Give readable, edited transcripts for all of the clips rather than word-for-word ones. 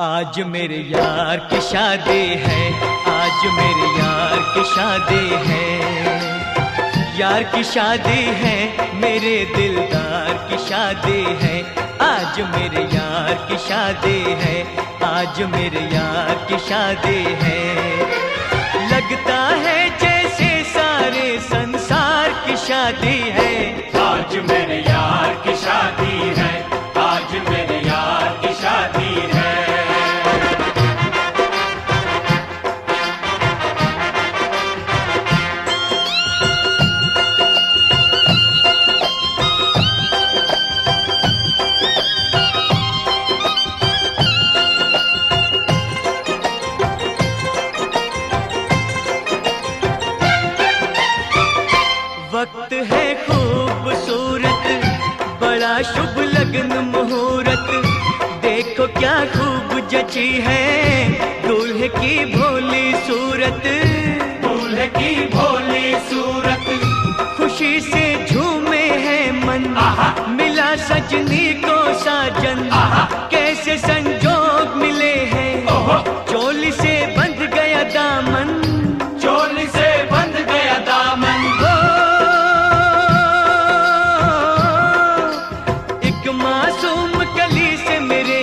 आज मेरे यार की शादी है, आज मेरे यार की शादी है, यार की शादी है, मेरे दिलदार की शादी है। आज मेरे यार की शादी है, आज मेरे यार की शादी है। लगता है जैसे सारे संसार की शादी है। आज मेरे यार की शादी है, आज मेरे यार की शादी है। वक्त है खूबसूरत, बड़ा शुभ लगन मुहूर्त, देखो क्या खूब जची है दूल्हे की भोली सूरत। दूल्हे की भोली सूरत, खुशी से झूमे है मन, मिला सजनी को साजन। कैसे संजोग मिले हैं, चोली से बंध गया दामन, चोली से बंध गया दामन। मासूम कली से मेरे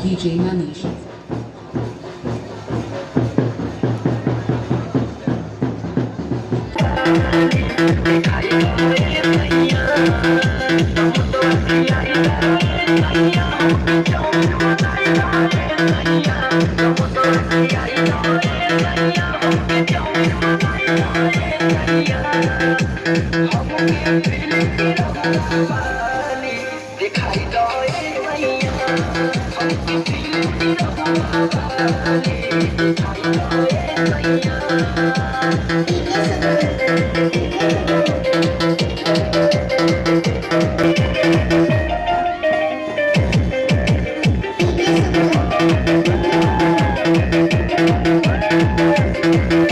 DJ Manish. Thank you.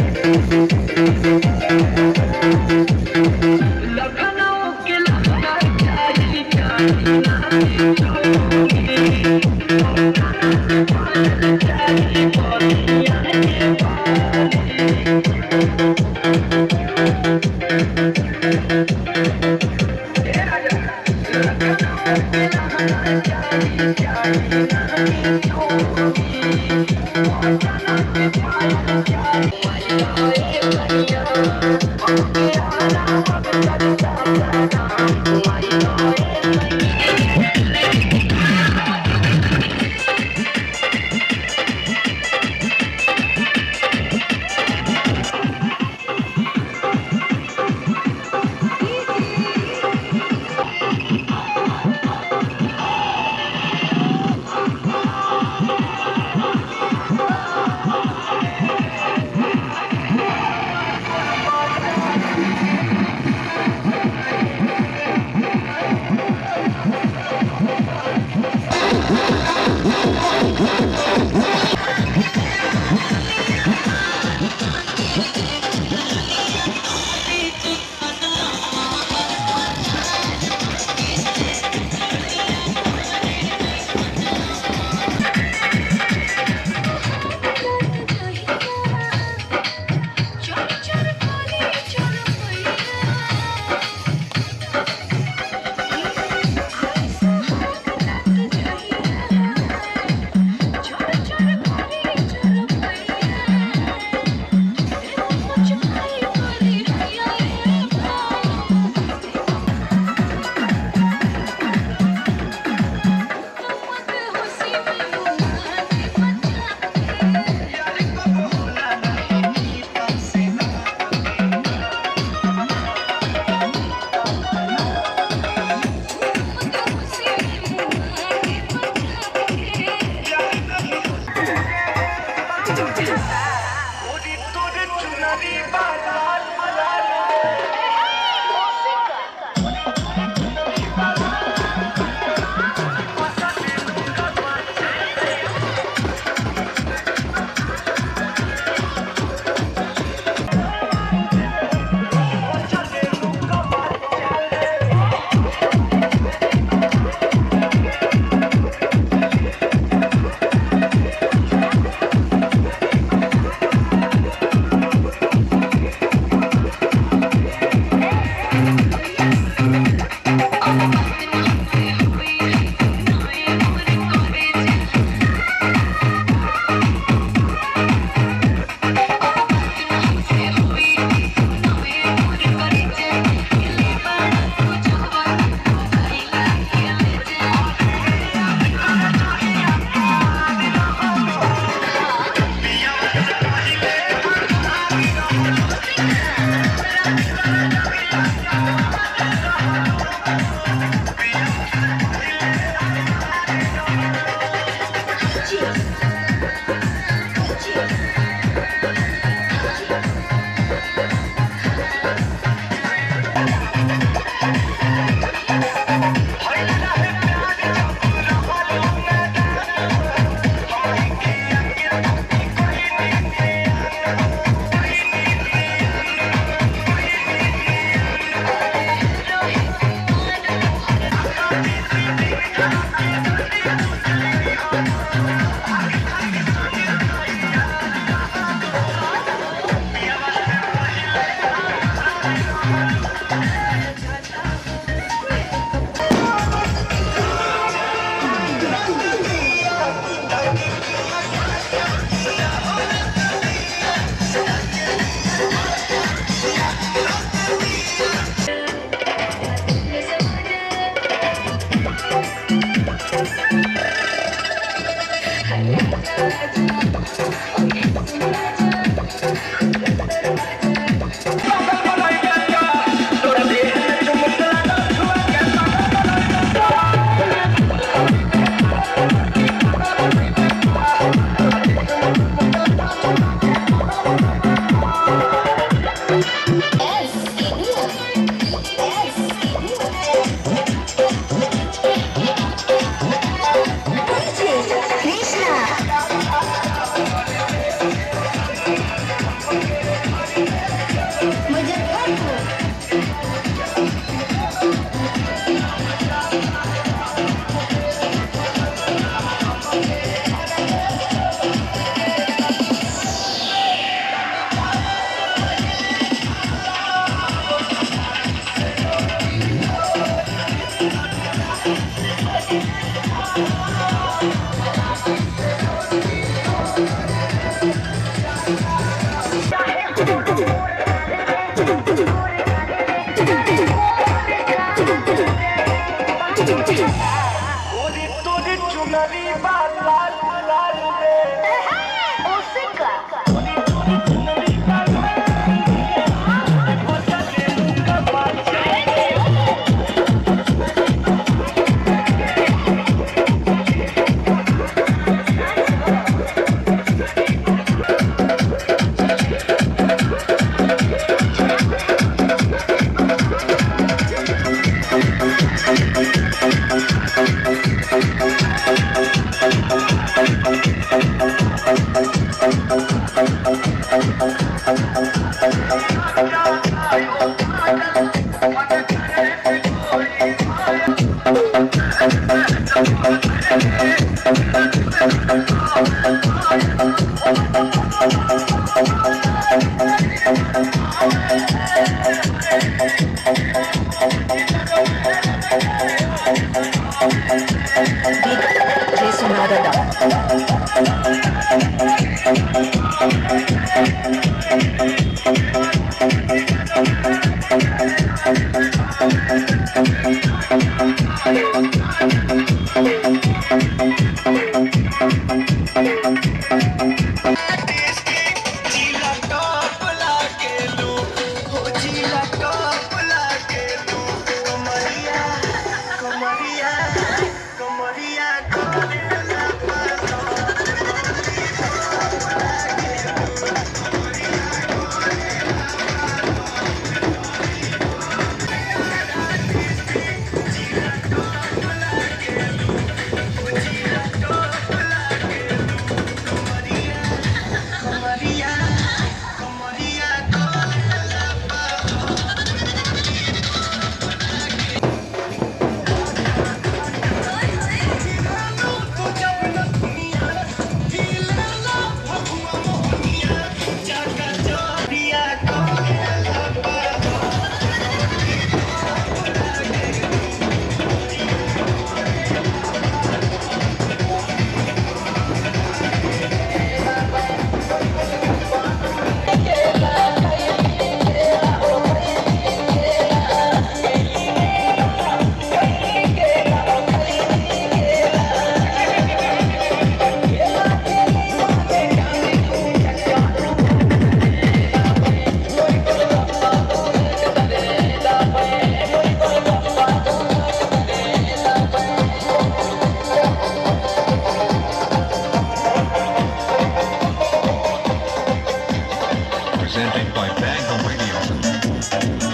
Presented by Bang Radio.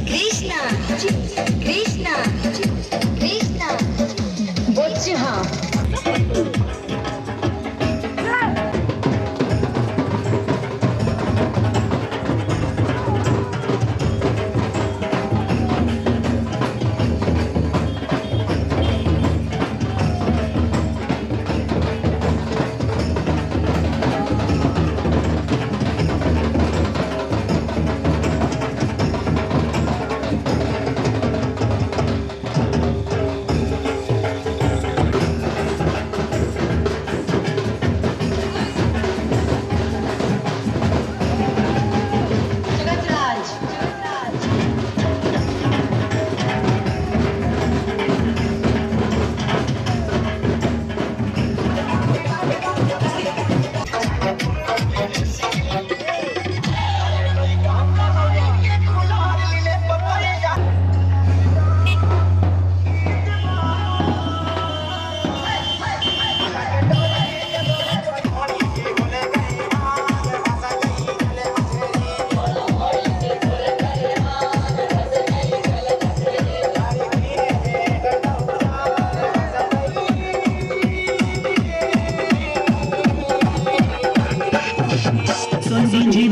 Krishna, Krishna, Krishna, বলছি হ্যাঁ।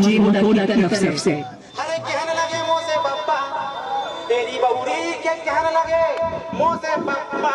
जी मोटोला की तरफ से अरे कहने लगे मुँह से पप्पा तेरी बहुरी के कहने लगे मुँह से पप्पा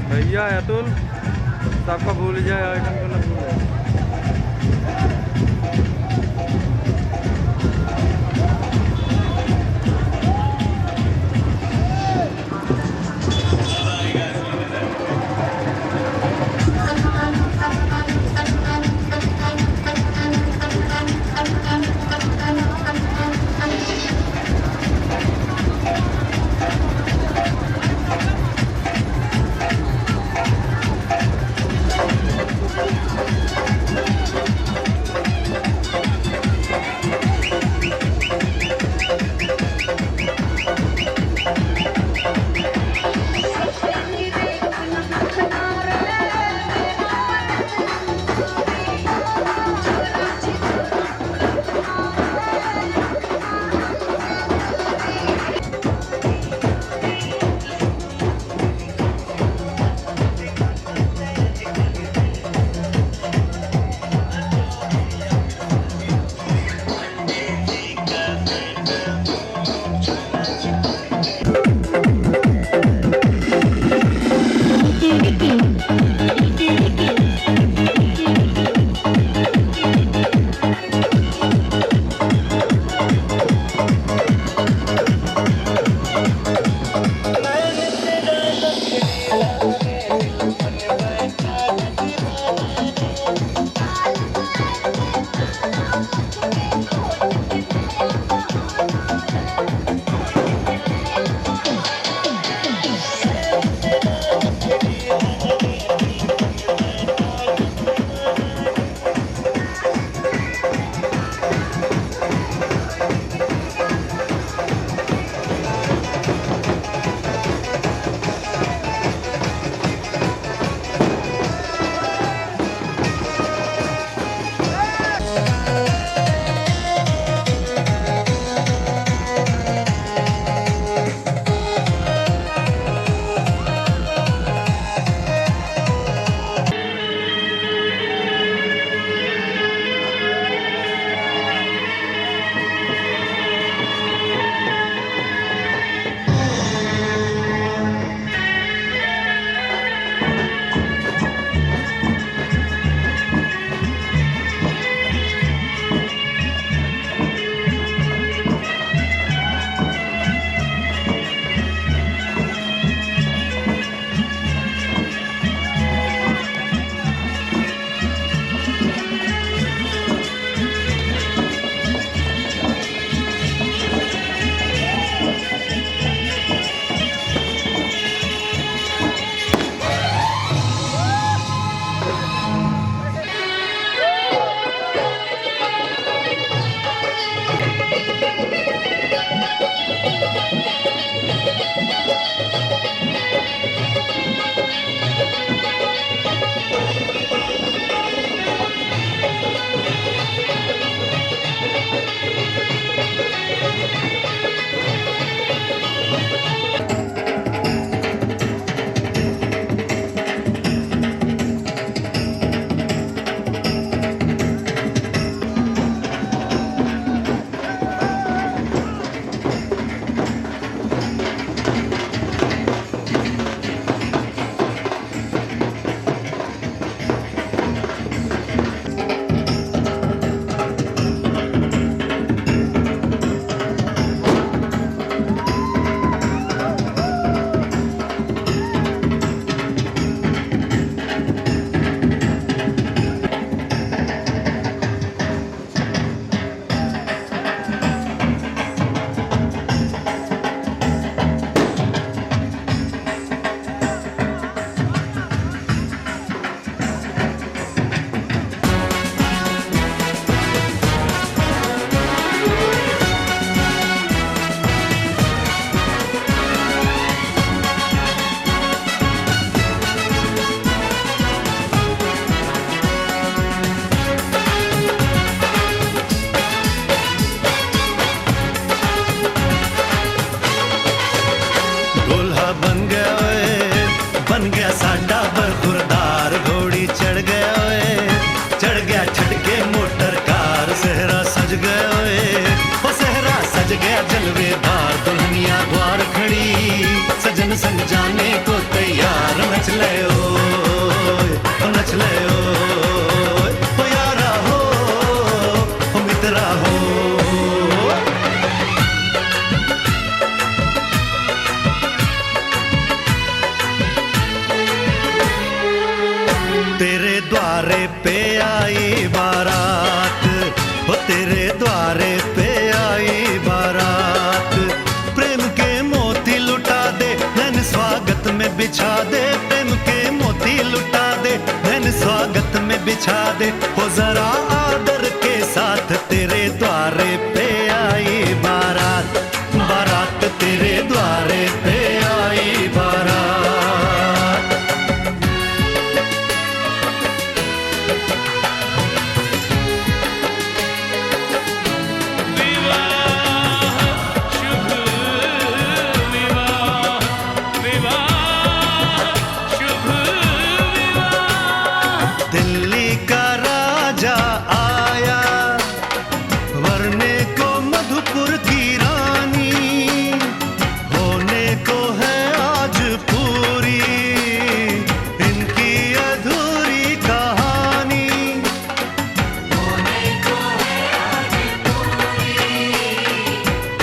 भैया अतुल सबका भूल जाए आइटम को ना भूल जाए। जलवेदार दुल्हनिया द्वार खड़ी, सजन संग जाने को तैयार। नच ले ओ नच ले ओ यारा हो मित्रा हो। तेरे द्वारे पे आई बारात, हो तेरे द्वारे पे आई बारात। प्रेम के मोती लुटा दे नैन स्वागत में बिछा दे, प्रेम के मोती लुटा दे नैन स्वागत में बिछा दे। हो जरा आदर के साथ तेरे द्वारे पे आई बारात, बारात तेरे द्वारे पे आई बारात। दिल्ली का राजा आया, वरने को मधुपुर की रानी, होने को है आज पूरी इनकी अधूरी कहानी। होने को है आज पूरी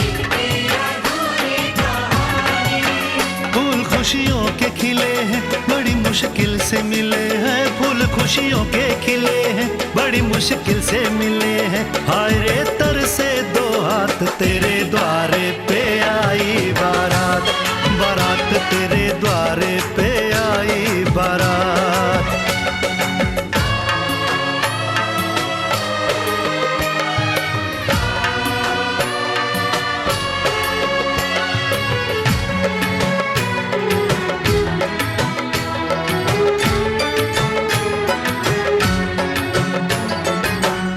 इनकी अधूरी कहानी। फूल खुशियों के खिले हैं, बड़ी मुश्किल से मिले हैं। फूल खुशियों के खिले हैं, बड़ी मुश्किल से मिले हैं। हाय रे तर से दो हाथ तेरे द्वारे पे आई बारात, बारात तेरे द्वारे पे आई बारात।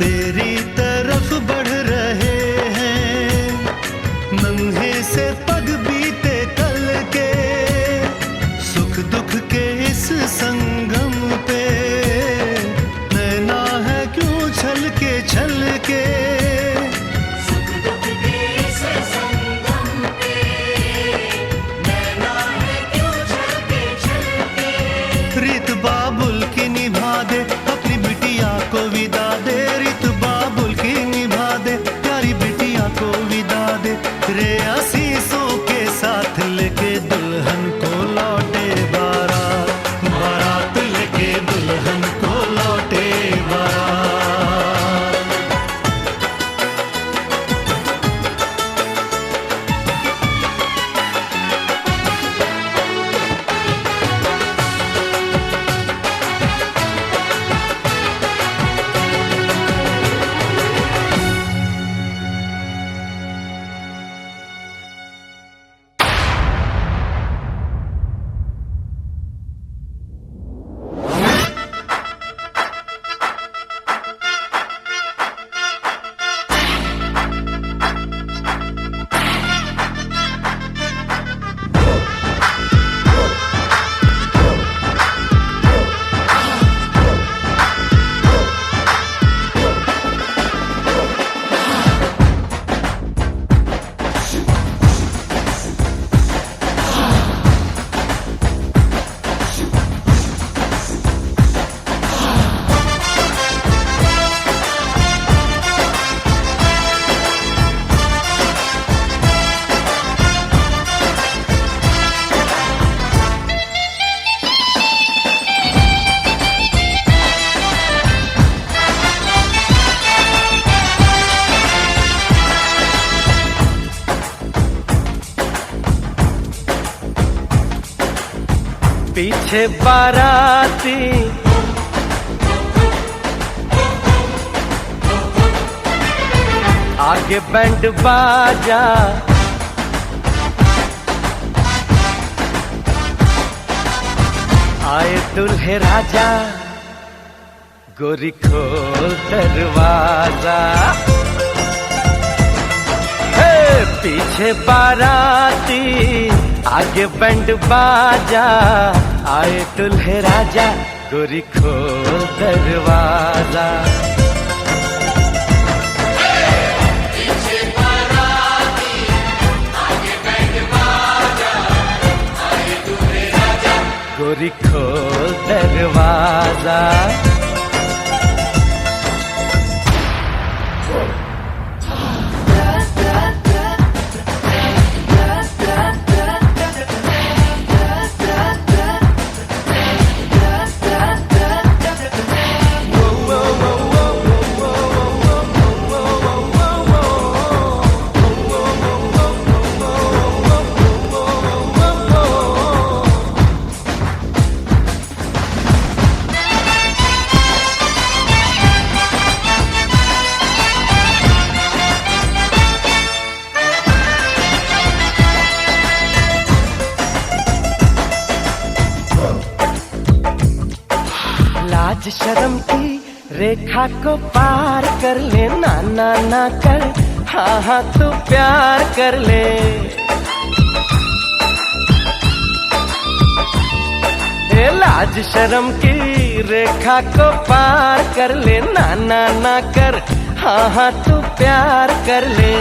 तेरी तरफ बढ़ रहे हैं नन्हे से पग बीते कल के, सुख दुख के इस संगम पे नैना है क्यों छल के। सुख दुख के इस संगम पे नैना है क्यों छल के। रीत बाबुल की निभा दे अपनी बिटिया को विदा दे, रीत बाबुल की निभा दे प्यारी बिटिया को विदा दे। रे आशीषों के साथ लेके दुल्हन को लौटे बारात, बारात लेके दुल्हन को लौटे बारात। पीछे बाराती आगे बैंड बाजा, आए दुल्हे राजा गोरी खोल दरवाजा। हे पीछे बाराती आगे बैंड बाजा, आए दुल्हे राजा गोरी खोल दरवाजा। पीछे बाराती गोरी खोल दरवाजा। लाज शर्म की रेखा को पार कर ले, ना ना ना कर, हाँ हाँ तू प्यार कर ले। ए लाज शर्म की रेखा को पार कर ले, ना ना ना कर, हाँ हाँ तू प्यार कर ले।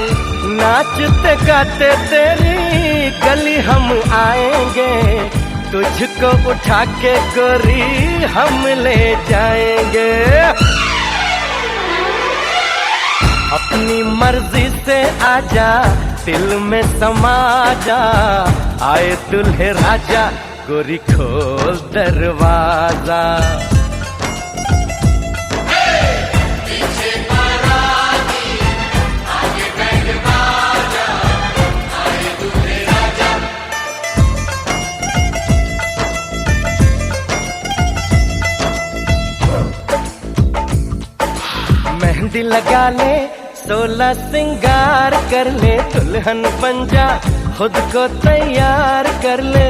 नाचते गाते तेरी गली हम आएंगे, तुझको उठा के गोरी हम ले जाएंगे। अपनी मर्जी से आजा, दिल में समा जा, आए दुल्हे राजा, गोरी खोल दरवाजा। मेहंदी लगा ले, 16 सिंगार कर ले, दुल्हन बन जा, खुद को तैयार कर ले।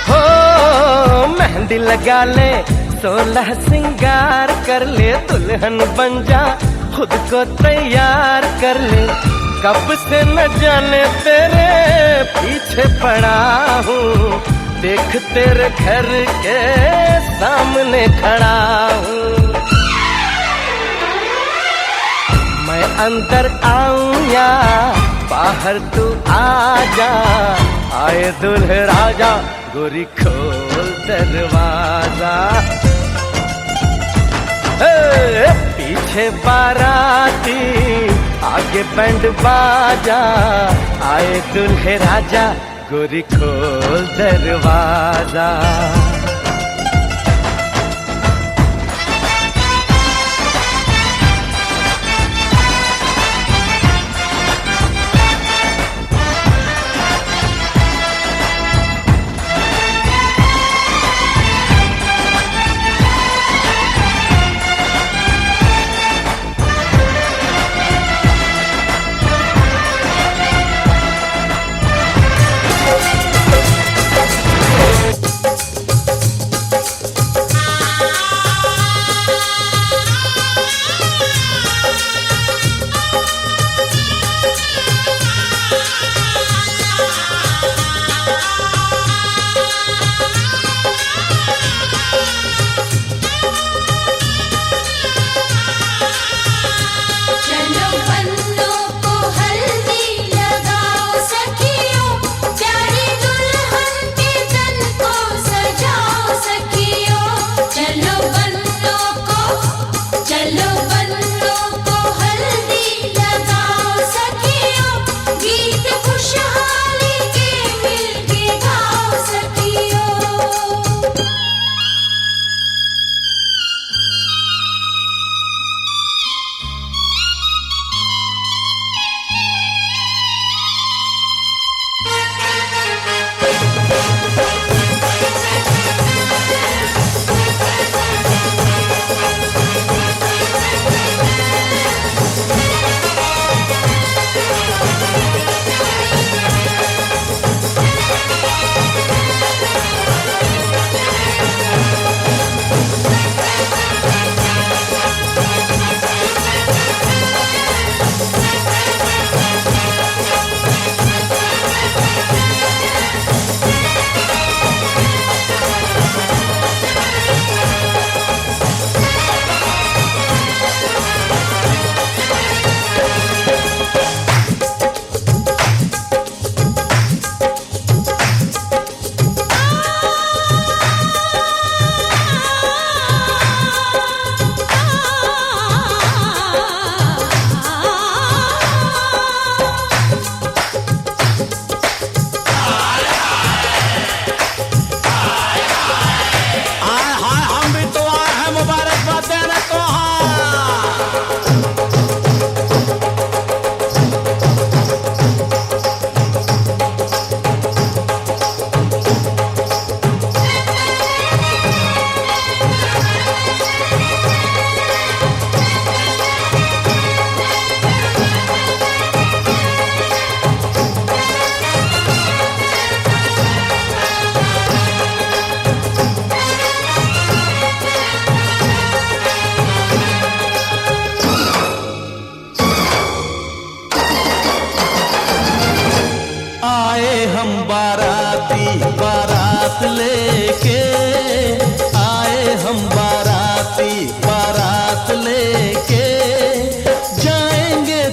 हो मेहंदी लगा ले, 16 सिंगार कर ले, दुल्हन बन जा, खुद को तैयार कर ले। कब से न जाने तेरे पीछे पड़ा हूँ, देख तेरे घर के सामने खड़ा हूँ। मैं अंदर आऊं या बाहर तू आ जा, आए दुल्हे राजा, गोरी खोल दरवाजा। पीछे बाराती, आगे बैंड बाजा, आए दुल्हे राजा, गोरी खोल दरवाजा।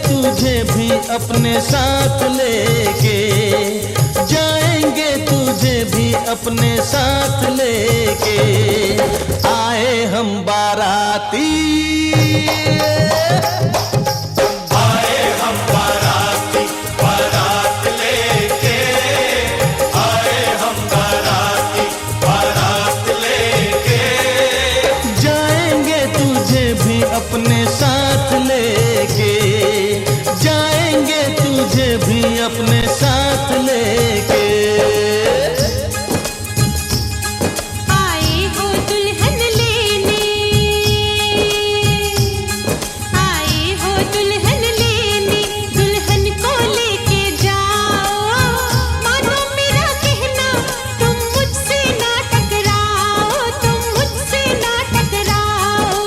तुझे भी अपने साथ लेके, जाएंगे तुझे भी अपने साथ लेके, आए हम बाराती, आए हम बाराती, बारात लेके, आए हम बाराती, बारात लेके, जाएंगे तुझे भी अपने साथ लेके, जाएंगे तुझे भी अपने साथ लेके। आए हो दुल्हन लेने, आए हो दुल्हन लेने, दुल्हन को लेके जाओ, मानो मेरा कहना, तुम मुझसे ना टकराओ, तुम मुझसे ना टकराओ।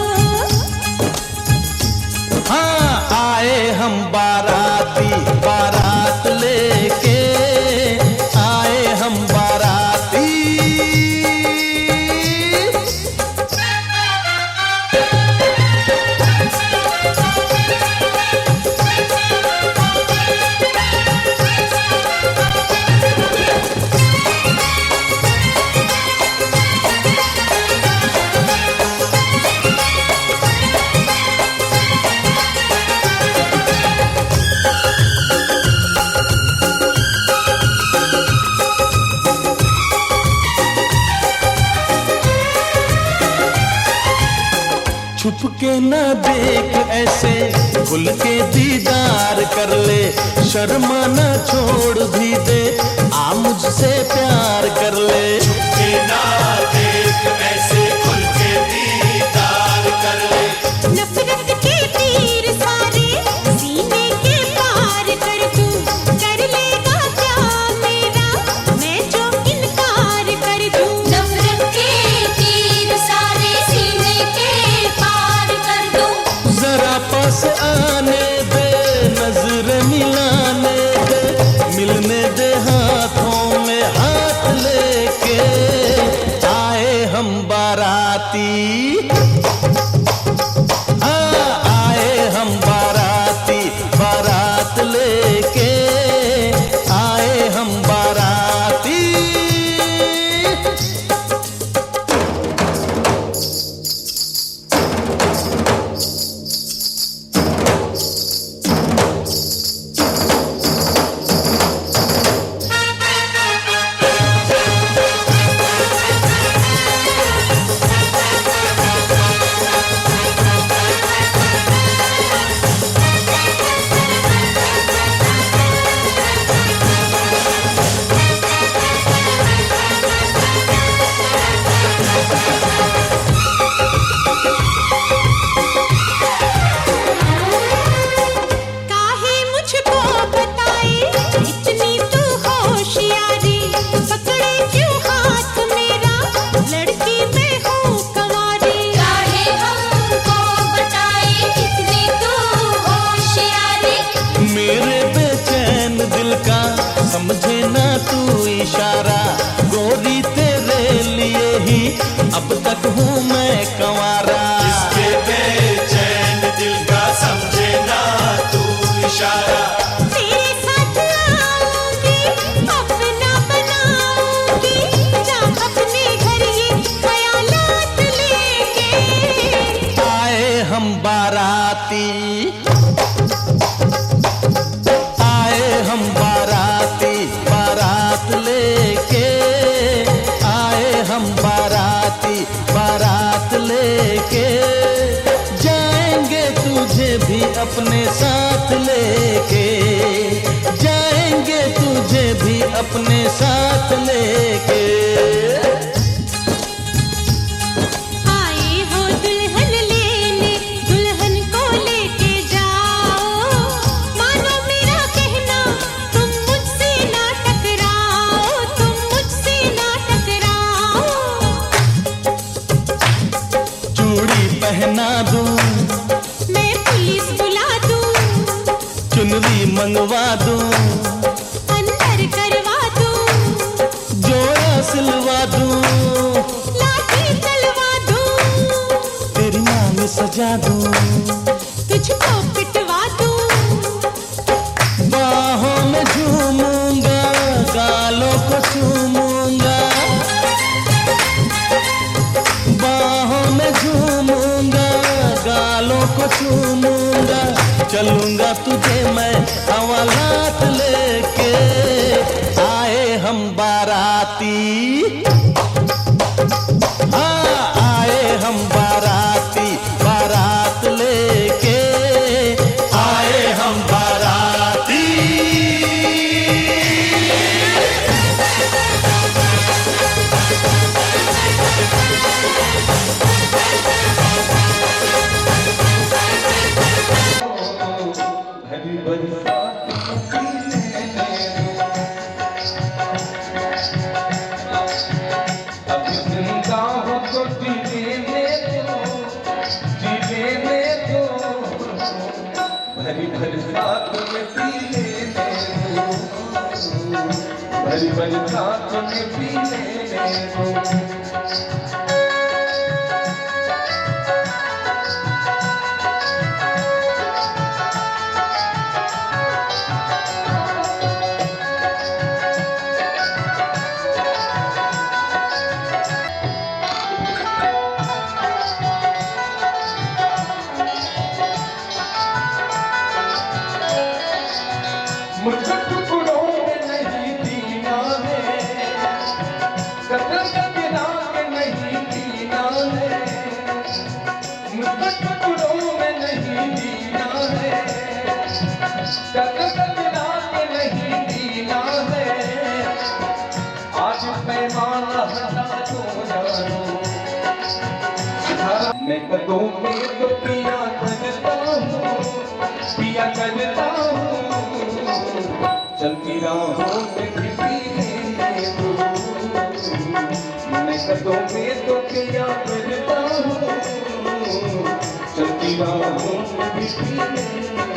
हाँ, आए हम बाराती, बारात लेके, आए हम बाराती। छुप के न देख ऐसे, खुल के दीदार कर ले, शर्मा न छोड़ भी दे, आ मुझसे प्यार कर ले। के ना देख ऐसे खुल के दीदार कर ले, नफरत के तीर सारे सीने के पार कर दूं, कर लेगा क्या मेरा मैं जो इनकार कर दूं। नफरत के तीर सारे सीने के पार कर दूं। जरा पास आने दे, नजर मिलाने दे, मिलने दे हाथों में हाथ लेके, आए हम बाराती, हाँ, आए हम बाराती, बारात लेके, आए हम बाराती। काहे मुझको बताए इतनी तू होशियारी, पकड़े क्यों हाथ मेरा, लड़की मैं हूँ कंवारी। काहे हमको बताए इतनी तू होशियारी, मेरे बेचैन दिल का समझे ना तू इशारा, गोरी तेरे लिए ही अब तक हूँ मैं कंवारा। इसके बेचैन दिल का समझे ना तू इशारा, तेरे साथ आऊंगी, अपना बनाऊंगी, जा अपने घर ये ख्यालात लेके, आए हम बाराती, आए हम बाराती, बारात लेके, आए हम बाराती, बारात लेके, जाएंगे तुझे भी अपने साथ लेके, जाएंगे तुझे भी अपने साथ लेके। आए हो दुल्हन लेने, दुल्हन को लेके जाओ, मानो मेरा कहना, तुम मुझसे ना टकराओ, तुम मुझसे ना टकराओ। चूड़ी पहना दूं, मैं पुलिस बुला दूं, चुनरी मंगवा दूं, अंदर करवा दूं, जोड़ा सिलवा दूं, लाठी चलवा दूं, तेरी मांग सजा दूं, तुझको पिटवा दूं, चलूंगा तुझे मैं हवालात लेके, आए हम बाराती, हाँ आए हम बाराती, बारात लेके आए हम बाराती। मुझको टुकड़ों में नहीं जीना है, कतल कतरा में नहीं जीना है, मुझको टुकड़ों में नहीं जीना है, कतल कतरा में नहीं जीना है। आज पैमाना हटा दो जानो, मैं कदों में तो पिया करता हूँ, पिया करता हूँ, चलती राहों में भी पीने दो, मैं कदों में तो पिया करता हूँ, चलती राहों में भी पीने दो।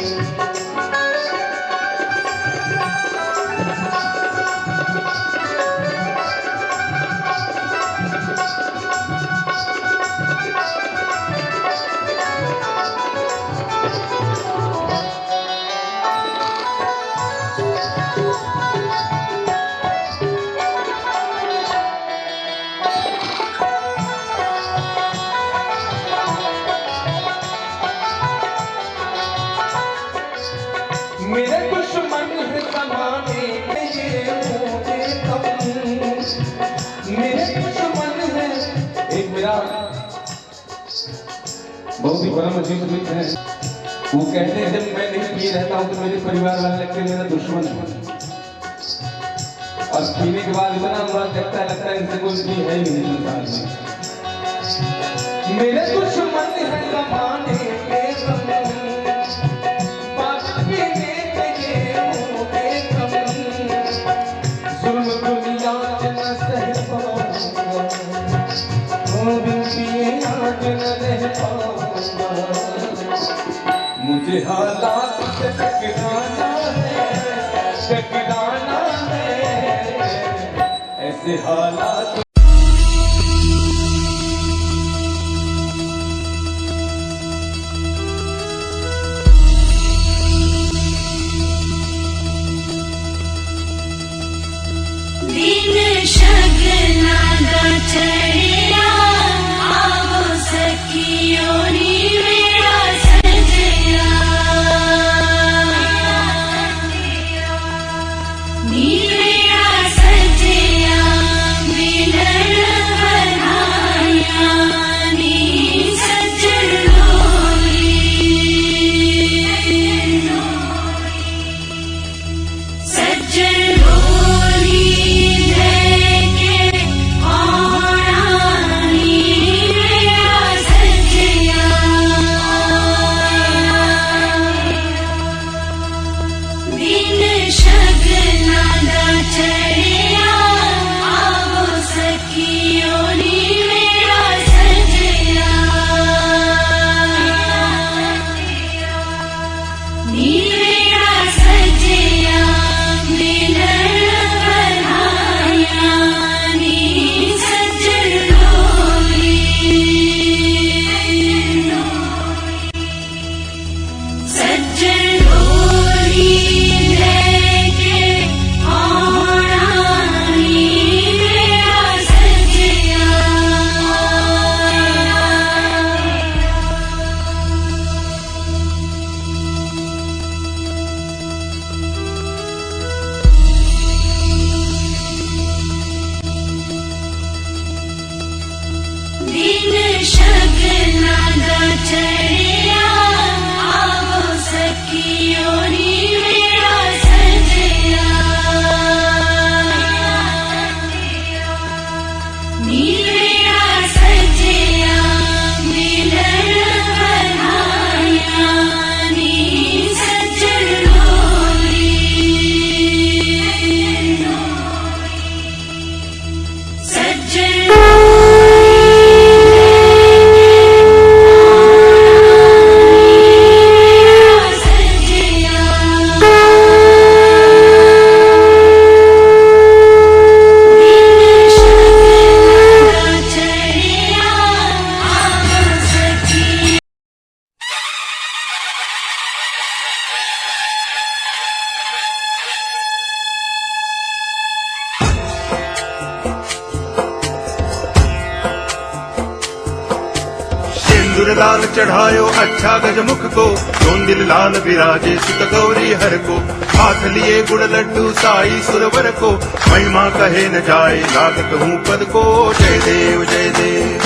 मेरे दुश्मन है जमाने के ये मुझे कम, मेरे दुश्मन है। एक मेरा बहुत ही बड़ा मजीद मित्र है, वो कहते हैं जब मैं नहीं पी रहता हूँ तो मेरे परिवार वाले लगते हैं मेरा दुश्मन है, और पीने के बाद इतना बुरा लगता है इनसे कोई भी है ही नहीं संसार में। मेरे दुश्मन है जमाने के मुझे हालात से टकराना है, टकराना है, ऐसे हालात। दिन शगना दा चढ़िया, आवो सखियों नी मेरा सजया, नी मेरा सजया, मिलन बधाया, नी सजन डोली, सजन डोली लेके आना लाल चढ़ायो अच्छा गजमुख को, जोन दिल लाल विराजे सुत गौरी हर को। हाथ लिए गुड़ लड्डू साई सुरवर को, महिमा कहे न जाए लागत हूँ पद को। जय देव जय देव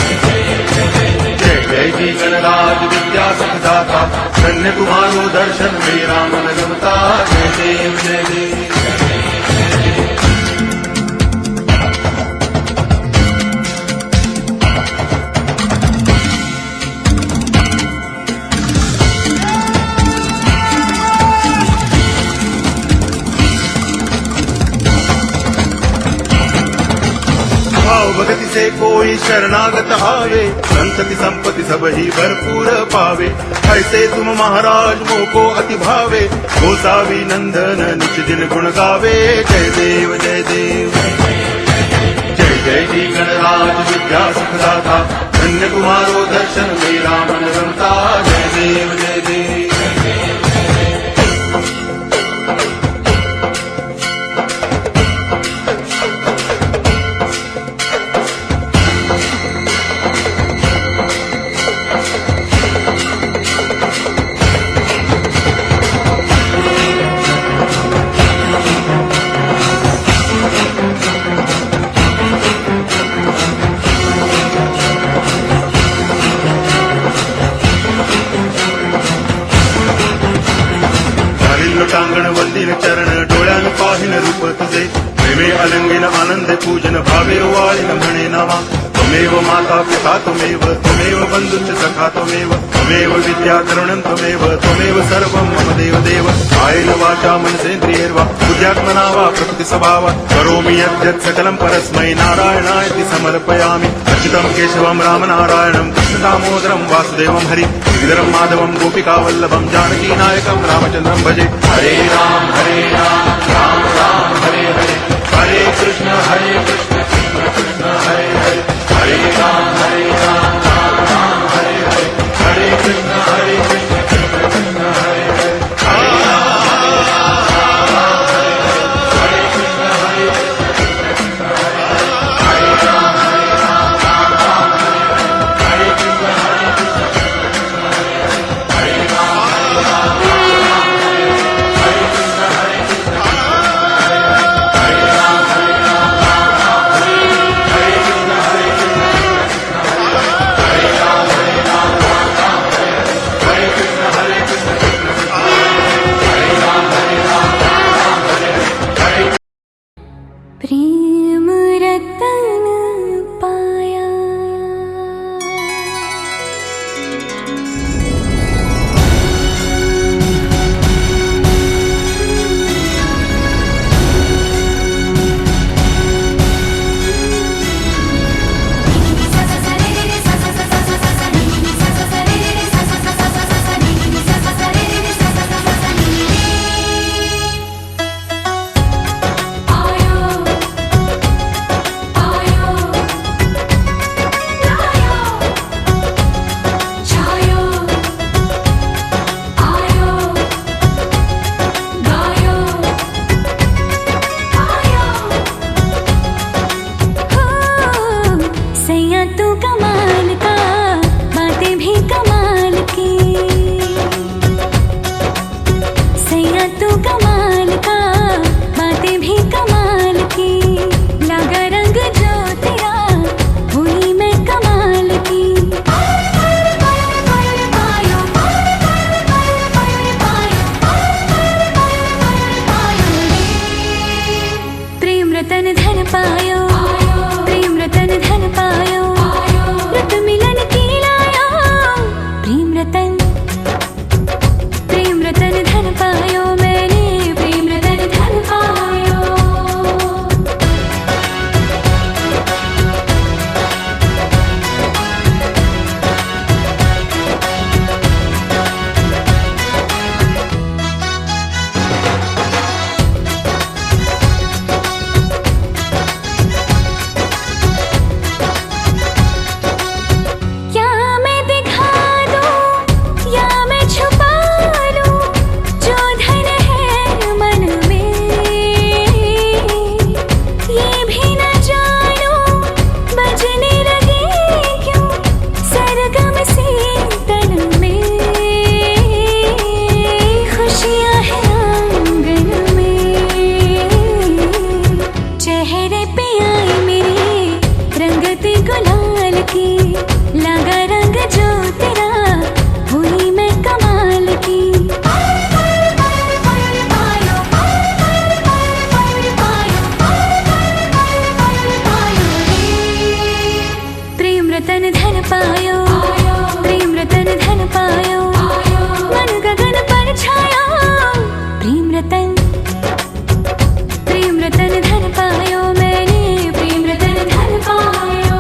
जय जय जी गणराज विद्या सुखदाता, धन्य तुम्हारो दर्शन मेरा मन रमता। जय देव जय देव। भगति से कोई शरणागत आवे, संतति संपत्ति सब ही भरपूर पावे। ऐसे तुम महाराज मोको अति भावे, गोसावी नंदन निच दिन गुण गावे। जय देव जय देव जय जय जी गणराज विद्या सुखदाता, धन्य तुम्हारो दर्शन मेरा मन रमता। जय देव जय देव। टांगण वंदिन चरण डोळ्यान पाहिन रूप तुझे, प्रेमे अलंगिन आनंद पूजन भावे वाळिन म्हणे नावा। त्वमेव माता पिता त्वमेव, त्वमेव बंधुश्च सखा त्वमेव, त्वमेव विद्या करुणं त्वमेव, त्वमेव सर्वं मम देव देव। कायेन वाचा मनसेन्द्रियैर्वा बुद्ध्यात्मना वा प्रकृति स्वभावात् करोमि यद्यत् सकलं परस्मै नारायणायति समर्पयामि। अच्युतं केशवं राम नारायणं कृष्ण दामोदरं वासुदेवं हरि गिरिधरं माधवं गोपिका वल्लभं जानकी नायकं रामचन्द्रं भजे। हरे राम राम राम हरे हरे, हरे कृष्ण कृष्ण कृष्ण हरे हरे, हरे राम राम राम हरे हरे, हरे कृष्ण कृष्ण कृष्ण हरे हरे, हरे प्रेम रतन पाया। प्रेम रतन धन पायो मैंने, प्रेम रतन धन पायो। रतन धन पायो मैंने, प्रेम रतन धन पायो।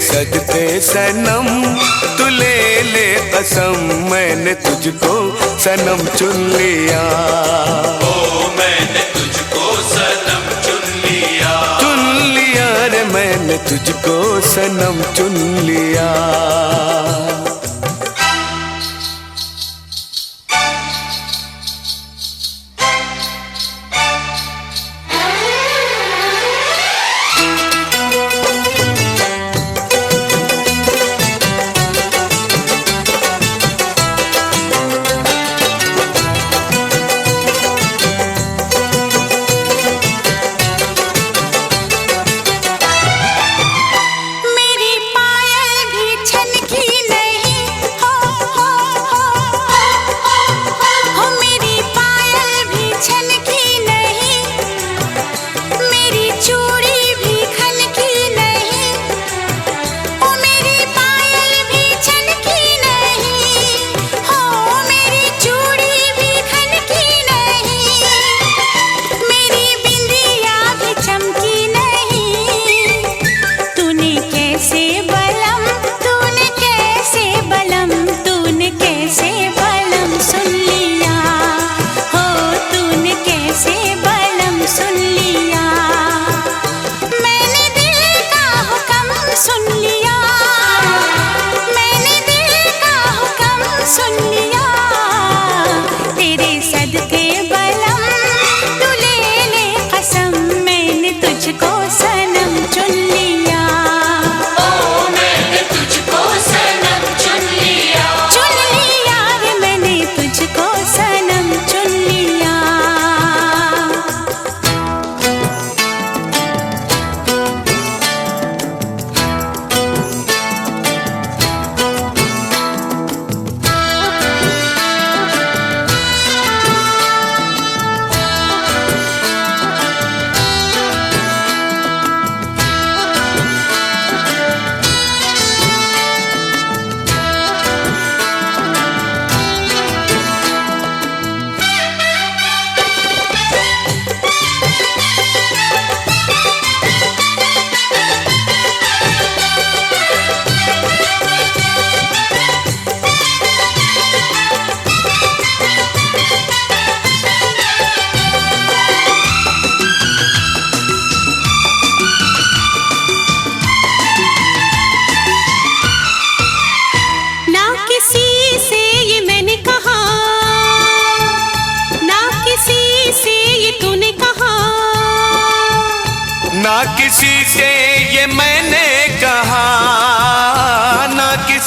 सजते सनम तू ले ले कसम, मैंने तुझको सनम चुन लिया। ओ मैंने तुझको सनम चुन लिया। चुन लिया रे मैंने तुझको सनम चुन लिया। मेरी पायल भी छन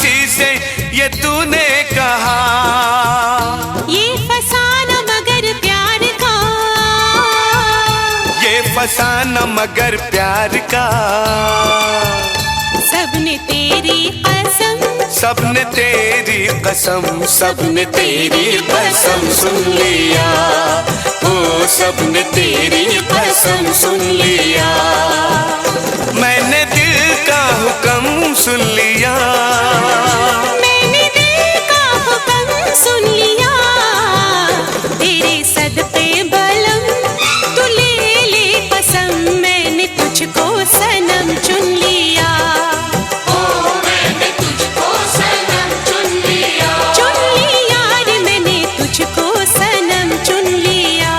किसी से ये तूने कहा, ये फसाना मगर प्यार का, ये फसाना मगर प्यार का। सबने तेरी कसम, सबने तेरी कसम, सबने तेरी कसम सुन लिया, ओ सबने तेरी कसम सुन लिया। मैंने दिल का हुक्म सुन लिया, मैंने दिल का हुक्म सुन लिया। तेरे सदके बलम तू ले ले कसम, मैंने तुझको सनम चुन लिया। ओ मैंने तुझको सनम चुन लिया, चुन लिया रे मैंने तुझको सनम चुन लिया।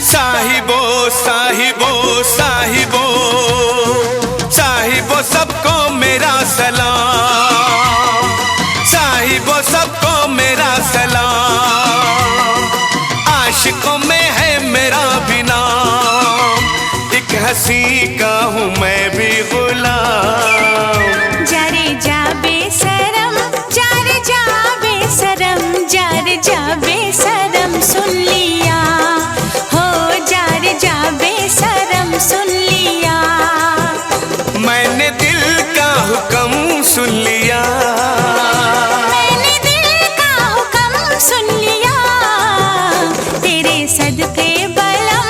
साहिबो साहिबो साहिबो साहिबो सबको मेरा सलाम, साहिबो सबको मेरा सलाम। आशिकों में है मेरा भी नाम, एक हंसी का हूँ मैं भी गुलाम। जारे जा बेसरम, जारे जा बेसरम, जारे जा बेसरम सुन लिया, हो जारे जा बेसरम सुन लिया। मैंने दिल का हुक्म सुन लिया, मैंने दिल का हुक्म सुन लिया। तेरे सदके बलम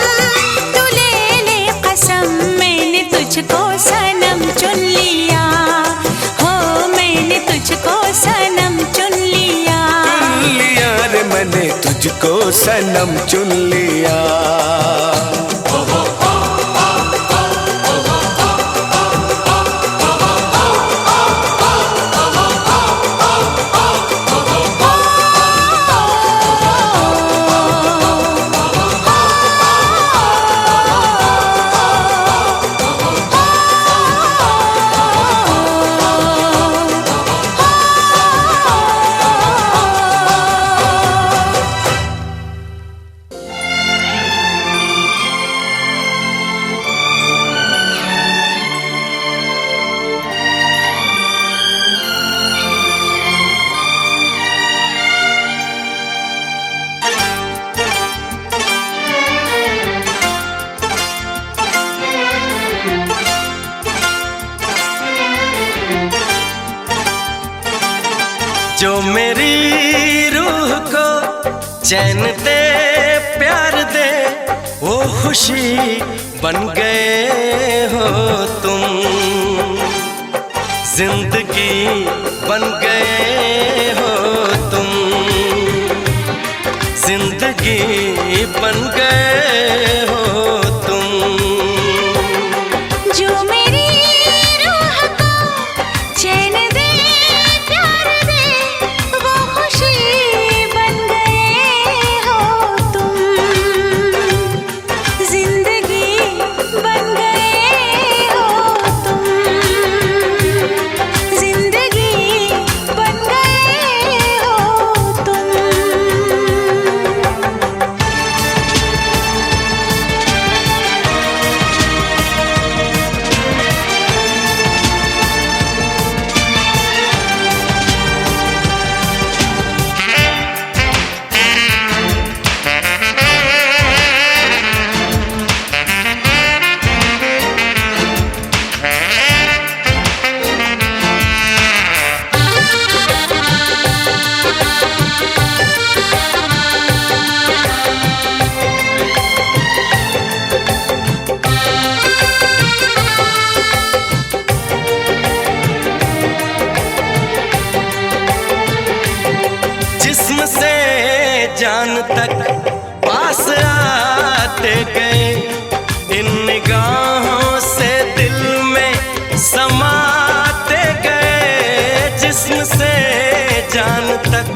तू ले ले कसम, मैंने तुझको सनम चुन लिया, हो मैंने तुझको सनम चुन लिया। चुन लिया रे मैंने तुझको सनम चुन लिया। जो मेरी रूह को चैन दे प्यार दे, वो खुशी बन गए हो तुम, जिंदगी बन गए हो तुम, जिंदगी बन गए हो तुम। जो मेरी रूह को चैन दे प्यार दे, वो खुशी बन गए हो तुम, जिंदगी बन गए हो तुम, जिंदगी बन गए हो तुम। जान तक पास आते गए, इन निगाहों से दिल में समाते गए, जिस्म से जान तक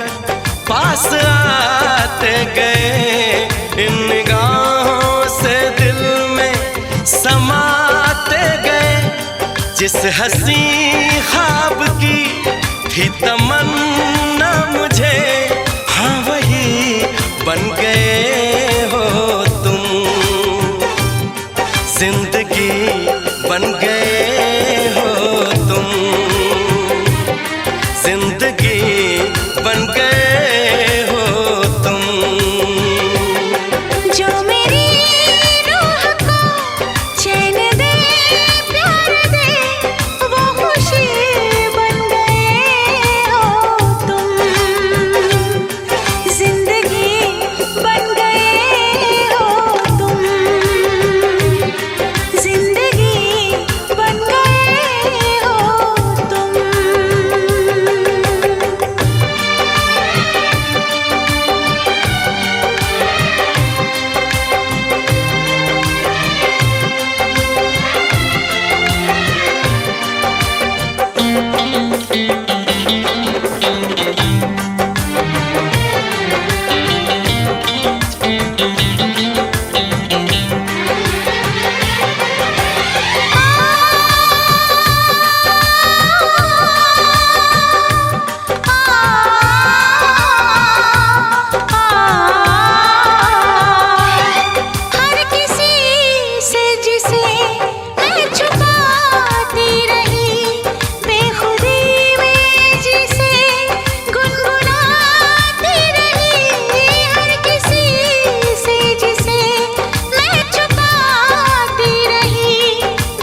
पास आते गए, इन निगाहों से दिल में समाते गए। जिस हंसी ख्वाब की थी तमन्ना मुझे, हाँ वही बन गए हो तुम, जिंदगी बन गए हो तुम, जिंदगी बन गए हो तुम। जो मेरी रूह को चैन दे प्यार दे, वो खुशी बन गए हो तुम, जिंदगी बन गए हो तुम, जिंदगी बन गए हो तुम। हर किसी से जिसे मैं छुपाती रही, बेखुदी में जिसे गुनगुनाती रही, हर किसी से जिसे मैं छुपाती रही,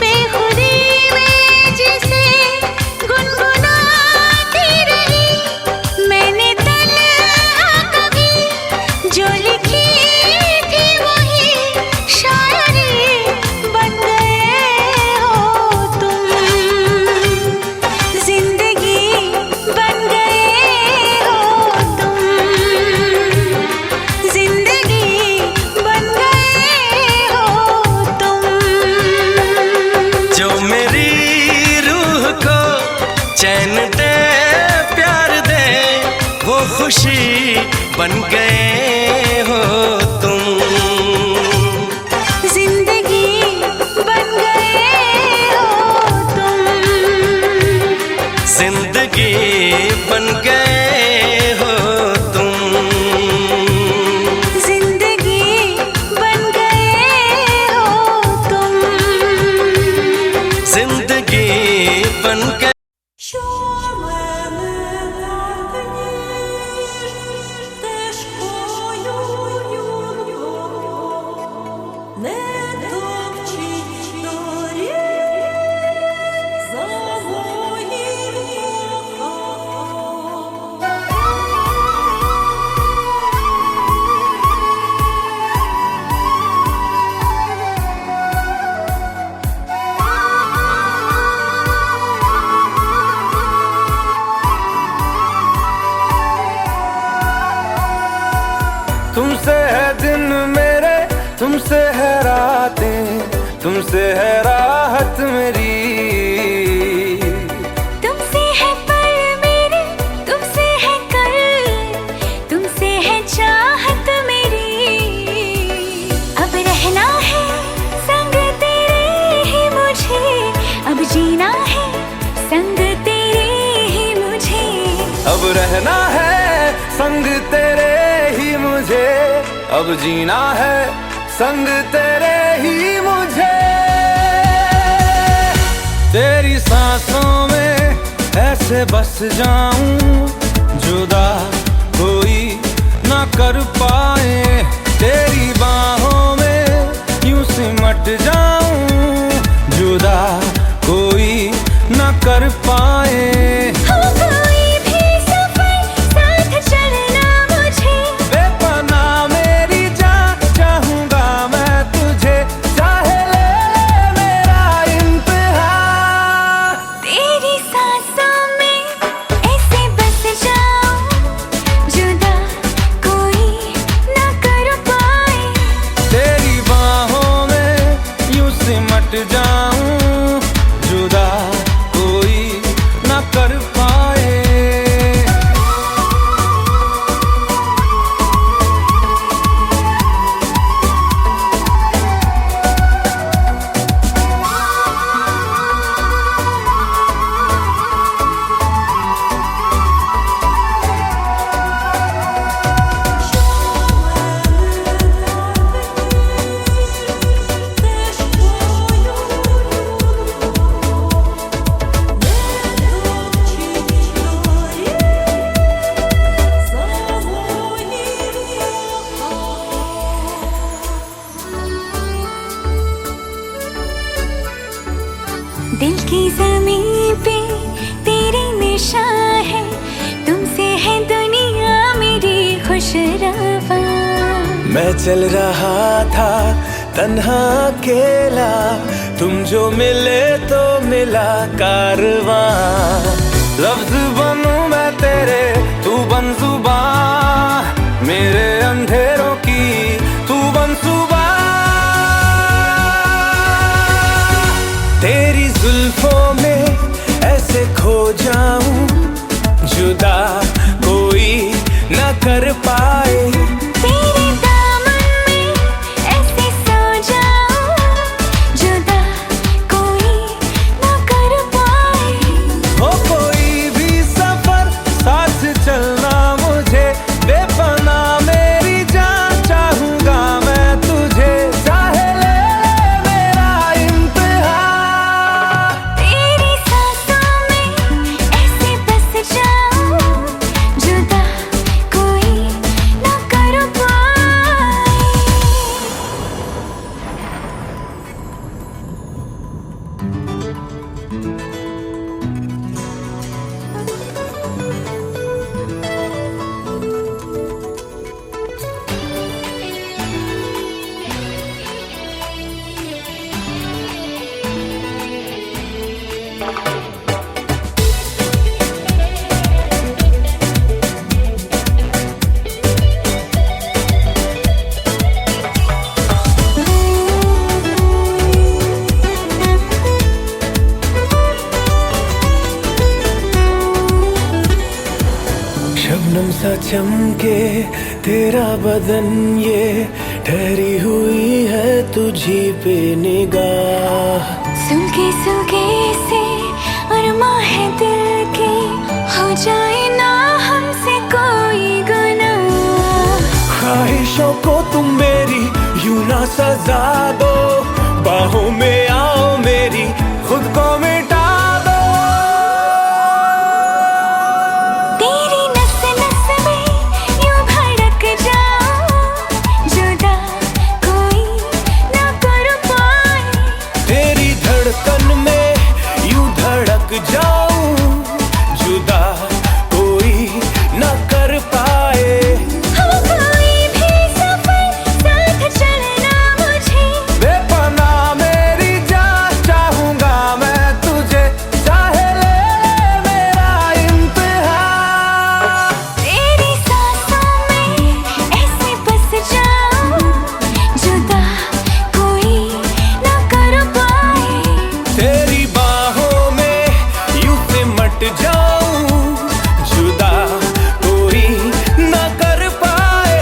बेखुदी में जिसे गुनगुनाती रही। मैंने तन्हा कभी जो लिखी थी वही शायरी बन गए हो तुम, जिंदगी बन गए हो तुम, जिंदगी बन गए हो तुम। जो मेरी रूह को चैन दे प्यार दे, वो खुशी बन गए हो तुम, जिंदगी बन गए हो तुम, जिंदगी बन गए हो तुम, जिंदगी बन गए हो तुम। जिंदगी बन गए। तुमसे है दिन मेरे, तुमसे है रातें, तुमसे है राहत मेरी। तुमसे है पल मेरे, तुमसे है कल, तुमसे है चाहत मेरी। अब रहना है संग तेरे ही मुझे, अब जीना है संग तेरे ही मुझे। अब रहना है संग तेरे ही मुझे, अब जीना है संग तेरे ही मुझे। तेरी सांसों में ऐसे बस जाऊं, जुदा कोई ना कर पाए। तेरी बाहों में यूं सिमट जाऊं, जुदा कोई ना कर पाए। कोई भी सफर साथ चलना मुझे, बेपनाह मेरी जान चाहूंगा मैं तुझे, चाहे ले मेरा इंतहा। तेरी सांसों में ऐसे बस जाऊं, जुदा कोई कर पाए। दिल की ज़मीं पे तेरी निशान है, तुमसे है दुनिया मेरी खुशरवा। मैं चल रहा था तन्हा अकेला, तुम जो मिले तो मिला कारवां। लफ्ज बनूं मैं तेरे, तू बन जुबां, मेरे अंधेरों की तू बन सुबह। तेरी जुल्फों में ऐसे खो जाऊं, जुदा कोई न कर पाए। तेरे दामन में ऐसे सो जाऊं, जुदा कोई न कर पाए। हो कोई भी सफर साथ चलना मुझे, बेपनाह मेरी जान चाहूंगा मैं तुझे। चाहे ले मेरा इम्तिहान, तेरी सांसों में ऐसे बस जाऊं, जुदा कोई न कर पाए। शबनम सा चमके तेरा बदन, ये ठहरी हुई है तुझी पे निगाह। सुलगे सुलगे से अरमा है दिल के, हो जाए ना हमसे कोई गुनाह। ख्वाहिशों को तुम मेरी यूं ना सजा दो, बाहों में आओ मेरी खुद को मिटा दो। तेरी नस नस में यूं धड़क जाऊं, जुदा कोई न कर पाए। तेरी धड़कन में यूं धड़क जाऊं, जुदा कोई न कर पाए। हो कोई भी सफर साथ चलना मुझे, बेपनाह मेरी जान चाहूंगा मैं तुझे। चाहे ले मेरा इम्तिहान, तेरी सांसों में ऐसे बस जाऊं, जुदा कोई न कर पाए। तेरी बाहों में यूं सिमट जाऊं, जुदा कोई न कर पाए।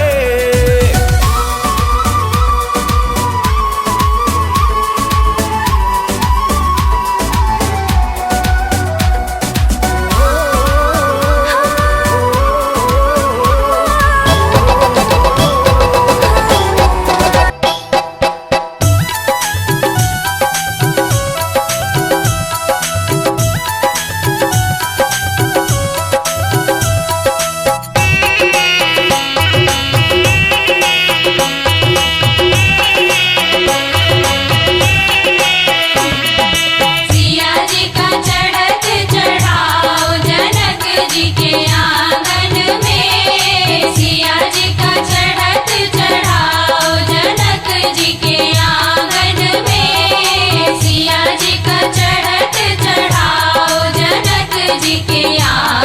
सिया जी का चढ़त चढ़ाओ जनक जी के आंगन में। सिया जी का चढ़त चढ़ाओ जनक जी के आंगन में। सिया जी का चढ़त चढ़ाओ जनक जी के आंगन